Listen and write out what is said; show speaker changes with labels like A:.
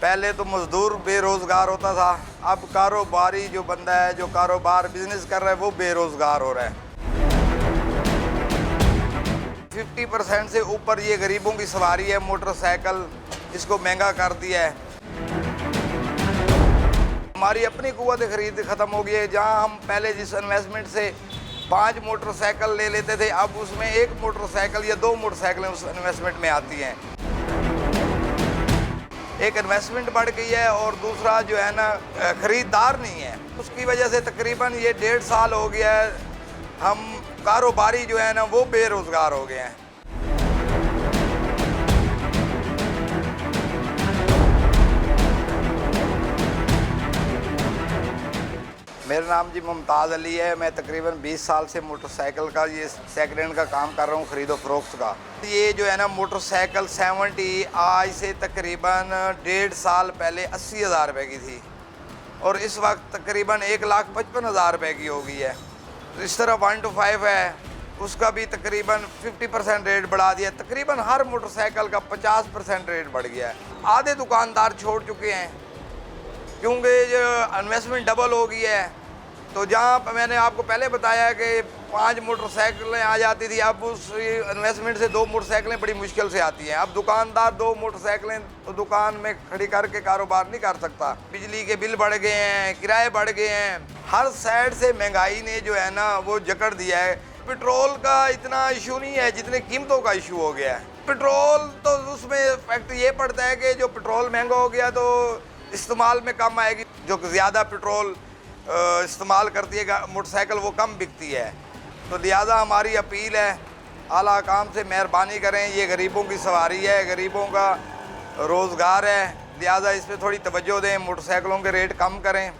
A: पहले तो मजदूर बेरोज़गार होता था, अब कारोबारी जो बंदा है, जो कारोबार बिजनेस कर रहा है, वो बेरोज़गार हो रहा है। 50% से ऊपर ये गरीबों की सवारी है। मोटरसाइकिल इसको महंगा कर दिया है। हमारी अपनी कुव्वत खरीद ख़त्म हो गई है। जहाँ हम पहले जिस इन्वेस्टमेंट से 5 मोटरसाइकिल ले लेते थे, अब उसमें 1 मोटरसाइकिल या 2 मोटरसाइकिलें उस इन्वेस्टमेंट में आती हैं। एक इन्वेस्टमेंट बढ़ गई है और दूसरा जो है ना, ख़रीदार नहीं है। उसकी वजह से तकरीबन ये 1.5 साल हो गया है, हम कारोबारी जो है ना वो बेरोज़गार हो गए हैं। मेरा नाम जी मुमताज़ अली है। मैं तकरीबन 20 साल से मोटरसाइकिल का ये सेकंड हैंड का काम कर रहा हूँ, ख़रीदो फ़रोख्त का। ये जो है ना मोटरसाइकिल 70 आज से तकरीबन 1.5 साल पहले 80,000 रुपये की थी और इस वक्त तकरीबन 1,55,000 रुपये की हो गई है। इस तरह 1 to 5 है, उसका भी तकरीबन 50% रेट बढ़ा दिया। तकरीबन हर मोटरसाइकिल का 50% रेट बढ़ गया है। आधे दुकानदार छोड़ चुके हैं क्योंकि जो इन्वेस्टमेंट डबल हो गई है। तो जहाँ मैंने आपको पहले बताया कि 5 मोटरसाइकिलें आ जाती थी, अब उस इन्वेस्टमेंट से 2 मोटरसाइकिलें बड़ी मुश्किल से आती हैं। अब दुकानदार 2 मोटरसाइकिलें तो दुकान में खड़ी करके कारोबार नहीं कर सकता। बिजली के बिल बढ़ गए हैं, किराए बढ़ गए हैं, हर साइड से महंगाई ने जो है ना वो जकड़ दिया है। पेट्रोल का इतना इशू नहीं है जितने कीमतों का इशू हो गया है। पेट्रोल तो उसमें फैक्ट ये पड़ता है कि जो पेट्रोल महंगा हो गया तो इस्तेमाल में कम आएगी। जो ज़्यादा पेट्रोल इस्तेमाल करती है मोटरसाइकिल वो कम बिकती है। तो लिहाजा हमारी अपील है, आला काम से मेहरबानी करें। ये गरीबों की सवारी है, गरीबों का रोज़गार है, लिहाजा इस पर थोड़ी तवज्जो दें, मोटरसाइकिलों के रेट कम करें।